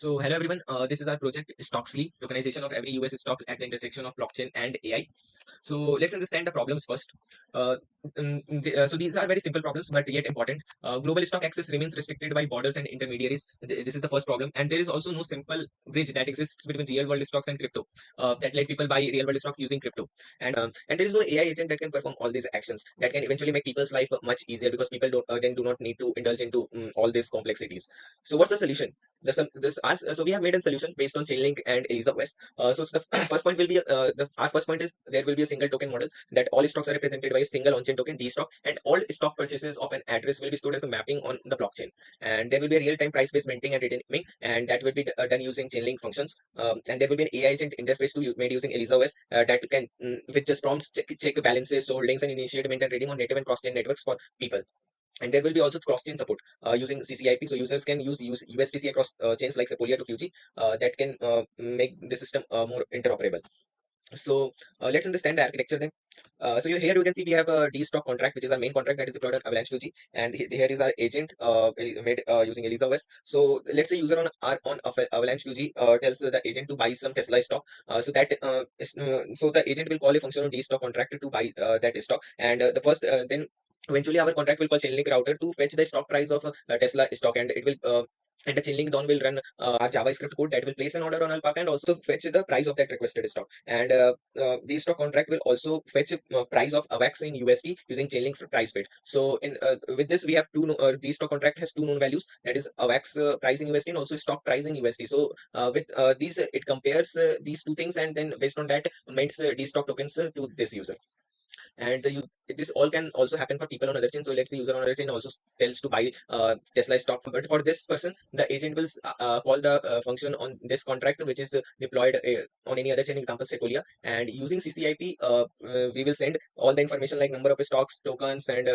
So, hello everyone. This is our project Stoxly, tokenization of every US stock at the intersection of blockchain and AI. So, let's understand the problems first. Uh, so, these are very simple problems, but yet important. Global stock access remains restricted by borders and intermediaries. This is the first problem, and there is also no simple bridge that exists between real world stocks and crypto that let people buy real world stocks using crypto. And there is no AI agent that can perform all these actions that can eventually make people's life much easier because people don't then do not need to indulge into all these complexities. So, what's the solution? So we have made a solution based on Chainlink and Elisa West. So the first point will be our first point is there will be a single token model that all stocks are represented by a single on-chain token D stock, and all stock purchases of an address will be stored as a mapping on the blockchain. And there will be a real-time price-based minting and redeeming, and that will be done using Chainlink functions. And there will be an AI agent interface made using Elisa West that can with just prompts check balances, so holdings, and initiate mint and redeem on native and cross-chain networks for people. And there will be also cross-chain support using CCIP, so users can use USDC across chains like Sepolia to Fuji that can make the system more interoperable. So let's understand the architecture then. Here you can see we have a D stock contract, which is our main contract that is deployed on Avalanche Fuji, and here is our agent made using Elisa West. So let's say user on Avalanche Fuji tells the agent to buy some Tesla stock. So the agent will call a function on D stock contract to buy that stock, and the first then. Eventually, our contract will call Chainlink router to fetch the stock price of Tesla stock, and it will and the Chainlink Dawn will run our JavaScript code that will place an order on Alpaca and also fetch the price of that requested stock. And the stock contract will also fetch a price of AVAX in USD using Chainlink for price fit. So in with this we have the stock contract has two known values, that is AVAX price in USD and also stock price in USD. So with these it compares these two things, and then based on that mints the stock tokens to this user. And this all can also happen for people on other chain. So let's say user on other chain also tells to buy Tesla stock, but for this person the agent will call the function on this contract which is deployed on any other chain, example Sequoia, and using CCIP we will send all the information like number of stocks, tokens, and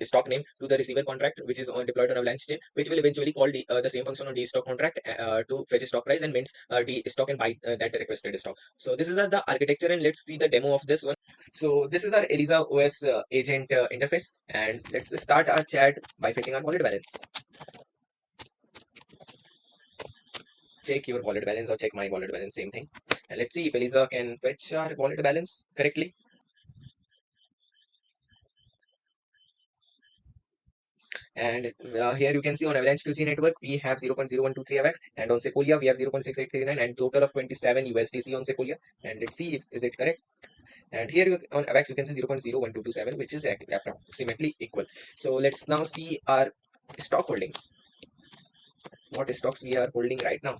stock name to the receiver contract which is on deployed on Avalanche chain, which will eventually call the same function on D stock contract to fetch a stock price and mints D stock and buy that requested stock. So this is the architecture, and let's see the demo of this one. So this is our Elisa OS agent interface, and let's start our chat by fetching our wallet balance. Check your wallet balance or check my wallet balance, same thing. And let's see if Elisa can fetch our wallet balance correctly. And here you can see on Avalanche 2G network we have 0.0123 AVAX, and on Sequoia we have 0.6839, and total of 27 USDC on Sequoia. And let's see if is it correct. And here on AVAX you can see 0.01227, which is approximately equal. So let's now see our stock holdings, what stocks we are holding right now.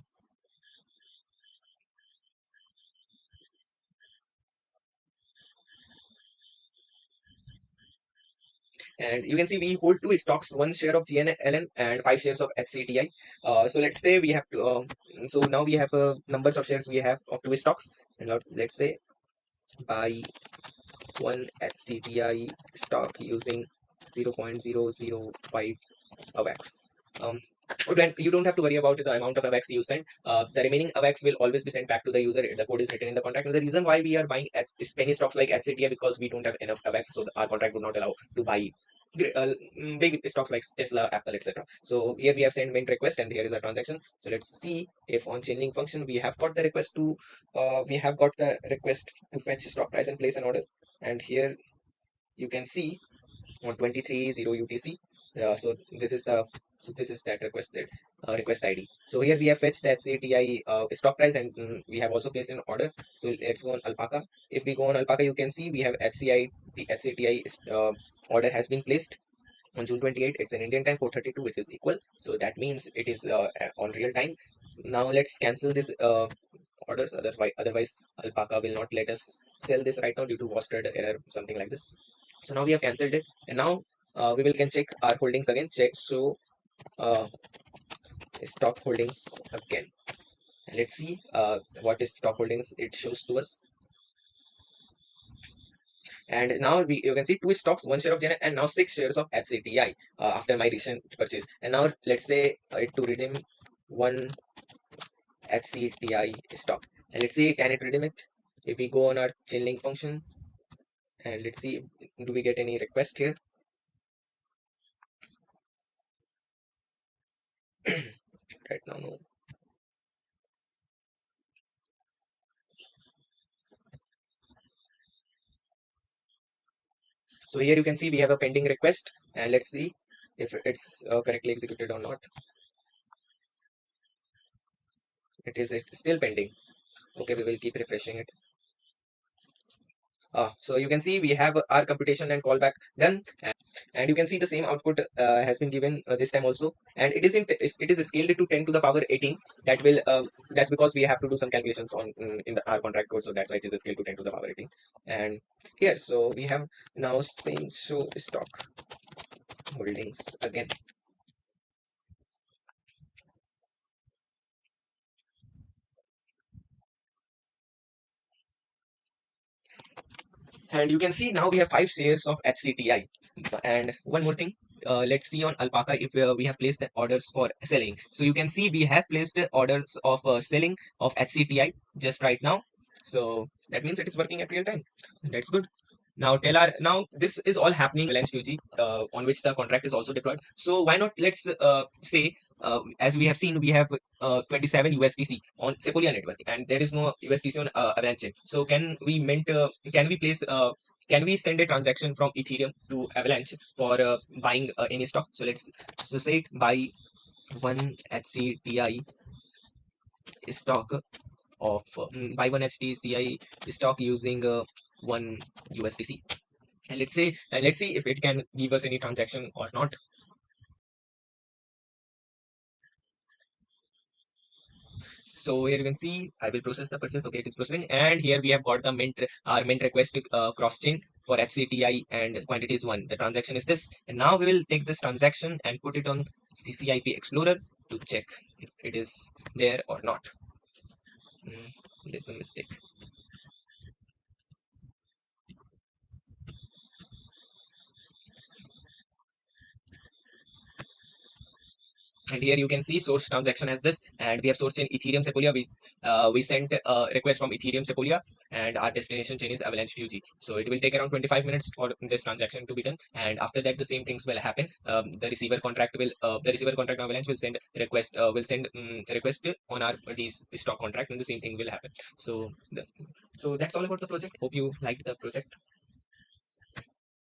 And you can see we hold two stocks, one share of GNLN and 5 shares of HCTI. So let's say we have to so now we have numbers of shares we have of two stocks, and let's say buy one HCTI stock using 0.005 AVAX. um, you don't have to worry about the amount of AVAX you send. The remaining AVAX will always be sent back to the user. The code is written in the contract. And the reason why we are buying penny stocks like HCTI because we don't have enough AVAX, so our contract would not allow to buy big stocks like Tesla, Apple, etc. So here we have sent mint request, and here is a transaction. So let's see if on Chainlink function we have got the request to fetch stock price and place an order. And here you can see on 23:0 UTC. So this is that request ID. So here we have fetched that CTI stock price, and we have also placed an order. So let's go on Alpaca. If we go on Alpaca, you can see we have HCI the HCTI order has been placed on June 28th. It's an Indian time 4:32, which is equal. So that means it is on real time. Now let's cancel this orders. Otherwise Alpaca will not let us sell this right now due to wasted error, something like this. So now we have cancelled it, and now we will can check our holdings again. Check show uh, stock holdings again, and let's see what is stock holdings it shows to us. And now you can see two stocks, one share of Gen, and now 6 shares of HCTI after my recent purchase. And now let's say to redeem one HCTI stock, and let's see can it redeem it. If we go on our Chainlink function, and let's see do we get any request here. Right now no. So here you can see we have a pending request, and let's see if it's correctly executed or not. It's still pending. Okay, we will keep refreshing it. So you can see we have our computation and callback done, and you can see the same output has been given this time also, and it is scaled to 10 to the power 18. That will that's because we have to do some calculations on in the our contract code, so that's why it is scaled to 10 to the power 18. And here, so we have now same show stock holdings again. And you can see now we have 5 shares of HCTI. And one more thing, let's see on Alpaca if we have placed the orders for selling. So you can see we have placed orders of selling of HCTI just right now. So that means it is working at real time. That's good. Now tell our now this is all happening Avalanche 2G on which the contract is also deployed. So why not let's say as we have seen we have 27 USDC on Sepolia network and there is no USDC on Avalanche chain. So can we place can we send a transaction from Ethereum to Avalanche for buying any stock? So let's say it buy one HCTI stock of buy one HTCI stock using one USDC. And let's see if it can give us any transaction or not. So here you can see I will process the purchase. Okay, it is processing, and here we have got the mint our mint request cross chain for HCTI and quantity is one. The transaction is this, and now we will take this transaction and put it on CCIP Explorer to check if it is there or not. There's a mistake. And here you can see source transaction as this, and we have source chain Ethereum Sepolia. We sent a request from Ethereum Sepolia, and our destination chain is Avalanche Fuji. So it will take around 25 minutes for this transaction to be done, and after that the same things will happen. The receiver contract Avalanche will send request on our these stock contract, and the same thing will happen. So that's all about the project. Hope you liked the project.